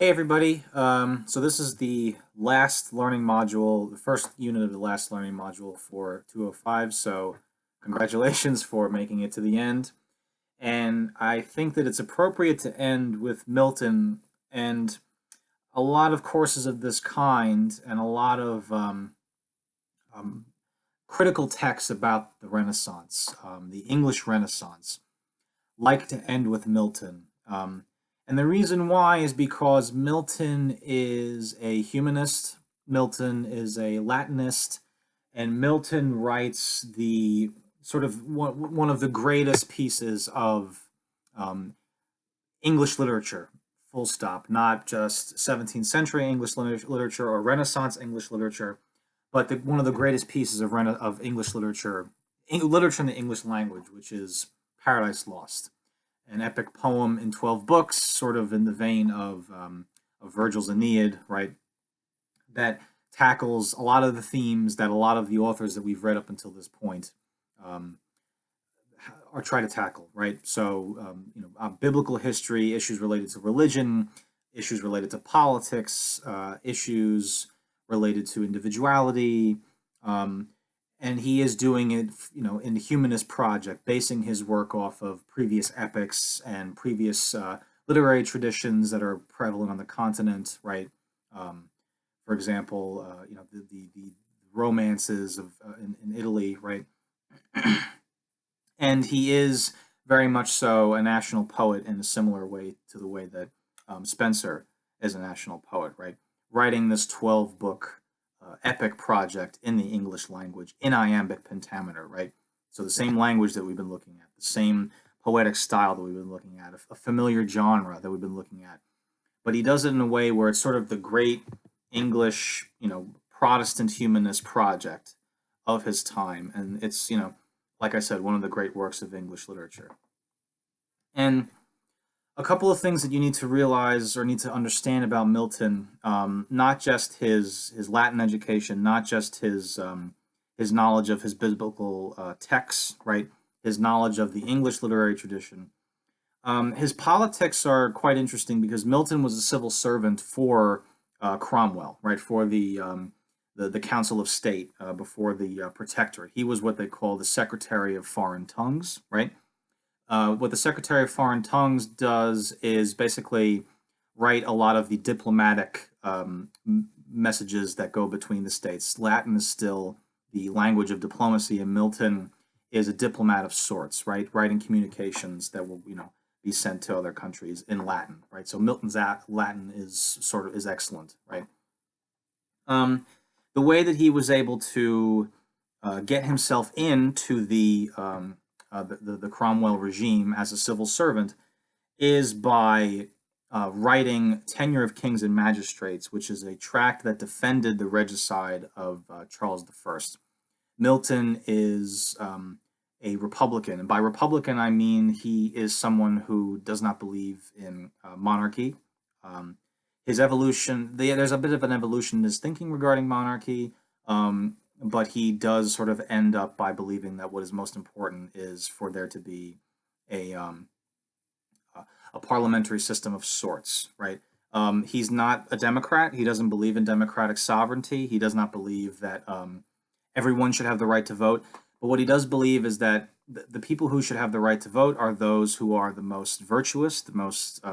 Hey everybody, so this is the last learning module, the first unit of the last learning module for 205, so congratulations for making it to the end. And I think that it's appropriate to end with Milton, and a lot of courses of this kind and a lot of um, critical texts about the Renaissance, the English Renaissance, like to end with Milton. And the reason why is because Milton is a humanist, Milton is a Latinist, and Milton writes the sort of one of the greatest pieces of um, English literature, full stop, not just 17th century English literature or Renaissance English literature, but one of the greatest pieces of English literature, literature in the English language, which is Paradise Lost, an epic poem in 12 books, sort of in the vein of Virgil's Aeneid, right? That tackles a lot of the themes that a lot of the authors that we've read up until this point um, are trying to tackle, right? So, biblical history, issues related to religion, issues related to politics, issues related to individuality, um, and he is doing it, in the humanist project, basing his work off of previous epics and previous literary traditions that are prevalent on the continent, right? Um, for example, the romances of in Italy, right? And he is very much so a national poet in a similar way to the way that Spencer is a national poet, right? Writing this 12-book epic project in the English language in iambic pentameter, right? So the same language that we've been looking at, the same poetic style that we've been looking at, a familiar genre that we've been looking at. But he does it in a way where it's sort of the great English, Protestant humanist project of his time. And it's, like I said, one of the great works of English literature. And a couple of things that you need to realize or need to understand about Milton, not just his Latin education, not just his knowledge of his biblical texts, right? His knowledge of the English literary tradition. His politics are quite interesting because Milton was a civil servant for Cromwell, right? For the Council of State before the Protectorate. He was what they call the Secretary of Foreign Tongues, right? What the Secretary of Foreign Tongues does is basically write a lot of the diplomatic messages that go between the states. Latin is still the language of diplomacy, and Milton is a diplomat of sorts, right? Writing communications that will, be sent to other countries in Latin, right? So Milton's Latin is excellent, right? The way that he was able to get himself into the Cromwell regime as a civil servant is by writing Tenure of Kings and Magistrates, which is a tract that defended the regicide of Charles I. Milton is a Republican, and by Republican I mean he is someone who does not believe in monarchy. His evolution, there's a bit of an evolution in his thinking regarding monarchy, but he does sort of end up by believing that what is most important is for there to be a um, a parliamentary system of sorts, right? He's not a Democrat. He doesn't believe in democratic sovereignty. He does not believe that everyone should have the right to vote. But what he does believe is that the people who should have the right to vote are those who are the most virtuous, the most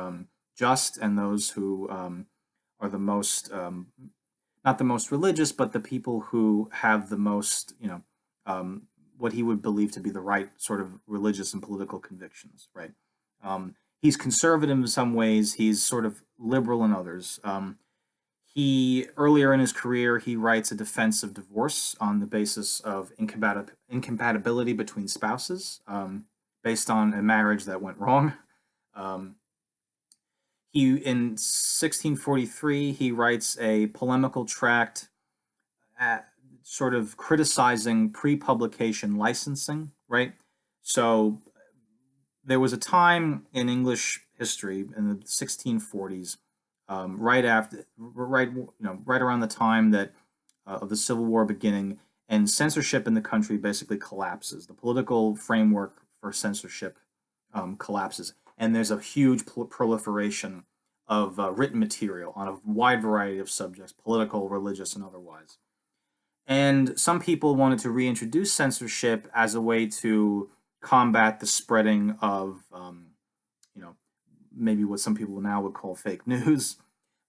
just, and those who are the most not the most religious, but the people who have the most, what he would believe to be the right sort of religious and political convictions, right? He's conservative in some ways. He's sort of liberal in others. He earlier in his career he writes a defense of divorce on the basis of incompatibility between spouses, based on a marriage that went wrong. Um, he in 1643 he writes a polemical tract, sort of criticizing pre-publication licensing, right? So there was a time in English history in the 1640s, right around the time that of the Civil War beginning, and censorship in the country basically collapses. The political framework for censorship collapses, and there's a huge proliferation written material on a wide variety of subjects, political, religious, and otherwise. And some people wanted to reintroduce censorship as a way to combat the spreading of, you know, maybe what some people now would call fake news.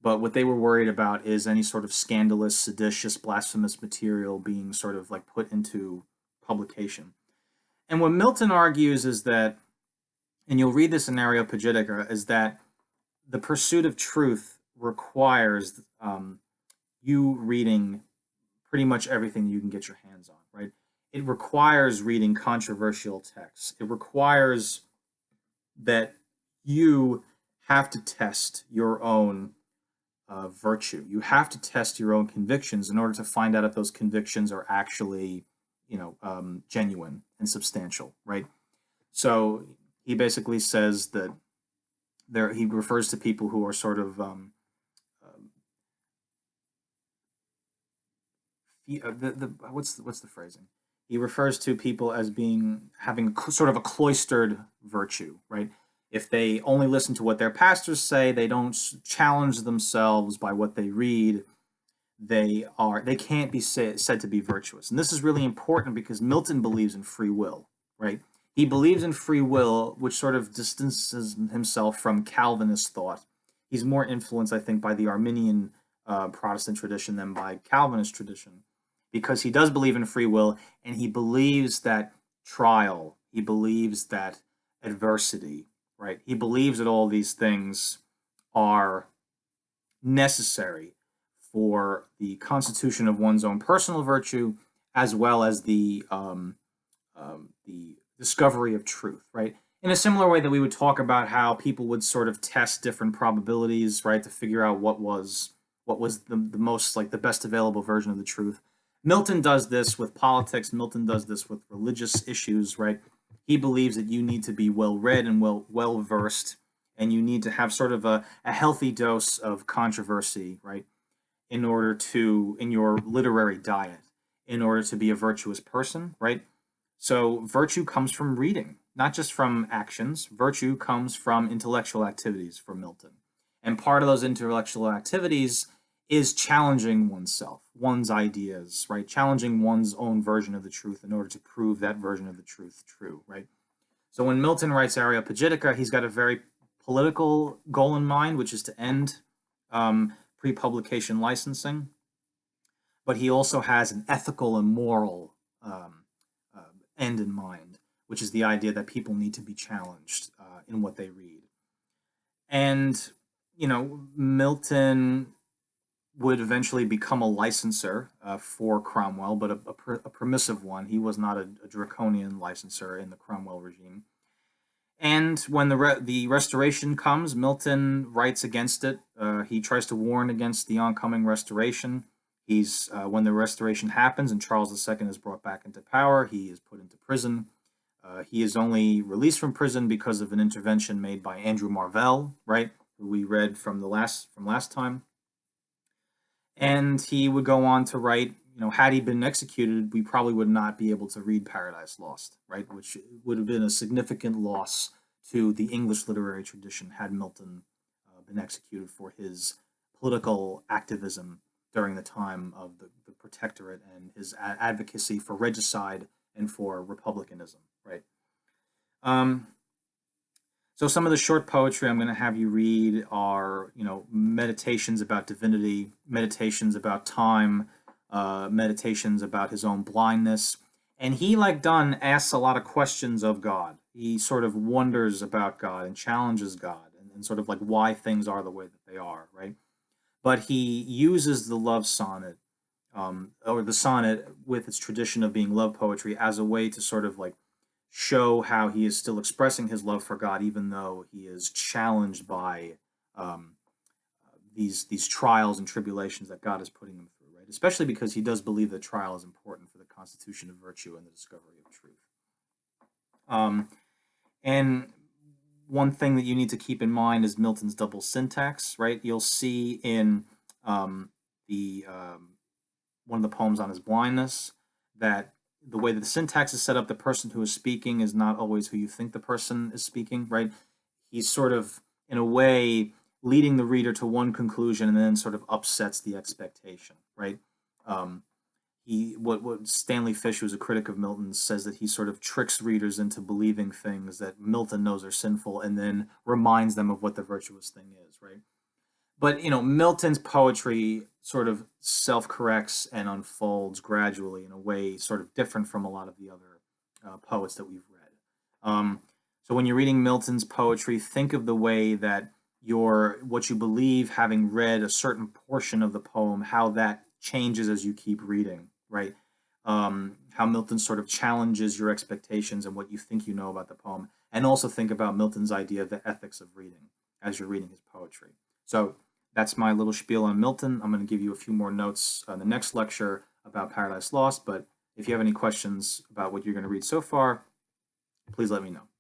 But what they were worried about is any sort of scandalous, seditious, blasphemous material being sort of like put into publication. And what Milton argues is that, and you'll read this in Areopagitica, is that the pursuit of truth requires you reading pretty much everything you can get your hands on, right? It requires reading controversial texts. It requires that you have to test your own virtue. You have to test your own convictions in order to find out if those convictions are actually, genuine and substantial, right? So he basically says that he refers to people who are sort of what's the phrasing? He refers to people as having sort of a cloistered virtue, right? If they only listen to what their pastors say, they don't challenge themselves by what they read, they can't be said to be virtuous. And this is really important because Milton believes in free will, right? He believes in free will, which sort of distances himself from Calvinist thought. He's more influenced, I think, by the Arminian Protestant tradition than by Calvinist tradition, because he does believe in free will, and he believes that trial, he believes that adversity, right? He believes that all these things are necessary for the constitution of one's own personal virtue, as well as the discovery of truth, right? In a similar way that we would talk about how people would sort of test different probabilities, right, to figure out what was the most, like, the best available version of the truth. Milton does this with politics. Milton does this with religious issues, right? He believes that you need to be well read and well versed, and you need to have sort of a healthy dose of controversy, right, in your literary diet, in order to be a virtuous person, right? So virtue comes from reading, not just from actions. Virtue comes from intellectual activities for Milton. And part of those intellectual activities is challenging oneself, one's ideas, right? Challenging one's own version of the truth in order to prove that version of the truth true, right? So when Milton writes Areopagitica, he's got a very political goal in mind, which is to end pre-publication licensing. But he also has an ethical and moral end in mind, which is the idea that people need to be challenged in what they read. And, Milton would eventually become a licensor for Cromwell, but a permissive one. He was not a draconian licensor in the Cromwell regime. And when the Restoration comes, Milton writes against it. He tries to warn against the oncoming Restoration. When the Restoration happens and Charles II is brought back into power, he is put into prison. He is only released from prison because of an intervention made by Andrew Marvell, right, who we read from last time. And he would go on to write, had he been executed, we probably would not be able to read Paradise Lost, right, which would have been a significant loss to the English literary tradition had Milton been executed for his political activism during the time of the Protectorate and his advocacy for regicide and for republicanism, right? So some of the short poetry I'm going to have you read are, meditations about divinity, meditations about time, meditations about his own blindness. And he, like Donne, asks a lot of questions of God. He sort of wonders about God and challenges God and sort of like why things are the way that they are, right? But he uses the love sonnet, or the sonnet with its tradition of being love poetry, as a way to sort of like show how he is still expressing his love for God, even though he is challenged by these trials and tribulations that God is putting him through, right? Especially because he does believe that trial is important for the constitution of virtue and the discovery of truth. And one thing that you need to keep in mind is Milton's double syntax, right? You'll see in one of the poems on his blindness that the way that the syntax is set up, the person who is speaking is not always who you think the person is speaking, right? He's sort of, in a way, leading the reader to one conclusion and then sort of upsets the expectation, right? Um, what Stanley Fish, who's a critic of Milton, says that he sort of tricks readers into believing things that Milton knows are sinful and then reminds them of what the virtuous thing is, right? But Milton's poetry sort of self-corrects and unfolds gradually in a way sort of different from a lot of the other poets that we've read. So when you're reading Milton's poetry, think of the way that what you believe, having read a certain portion of the poem, how that changes as you keep reading, right? How Milton sort of challenges your expectations and what you think you know about the poem, and also think about Milton's idea of the ethics of reading as you're reading his poetry. So that's my little spiel on Milton. I'm going to give you a few more notes on the next lecture about Paradise Lost, but if you have any questions about what you're going to read so far, please let me know.